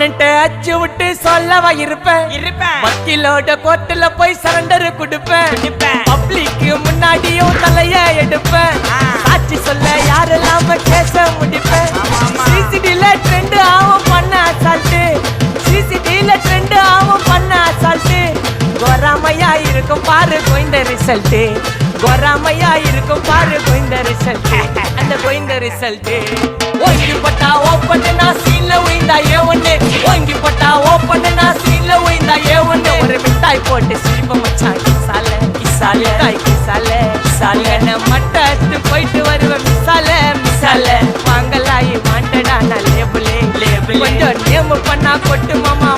அண்ணன்ட்ட அச்சு விட்டு சொல்லவா இருப்பேன் வக்கீலோட கோர்ட்டுல போய் சரண்டர் கொடுப்பேன் பப்ளிக்கு முன்னாடியும் தலைய எடுப்பேன் சாட்சி சொல்ல யாரெல்லாம கேச முடிப்பேன் சிசிடில ட்ரெண்ட் ஆகும் பண்ண அசால்ட்டு சிசிடில ட்ரெண்ட் ஆகும் பண்ண அசால்ட்டு கோராமையா இருக்கும் பாரு கோயிந்த ரிசல்ட் கோராமையா இருக்கும் பாரு கோயிந்த ரிசல்ட் அந்த கோயிந்த ரிசல்ட் ஓங்கி பட்டா ஓப்பன் நான் சீன்ல உயிந்தா ஒண்ணு ஓங்கி பட்டா ஓப்பன் நான் சீன்ல உயிந்தா ஒண்ணு ஒரு மிட்டாய் போட்டு சிரிப்ப மச்சான் கிசால கிசால தாய் கிசால கிசால மட்டத்து போயிட்டு வருவேன் மிசால மிசால வாங்கலாயி வாண்டடா நான் லேபிளே லேபிள் கொஞ்சம் நேம் பண்ணா கொட்டு மாமா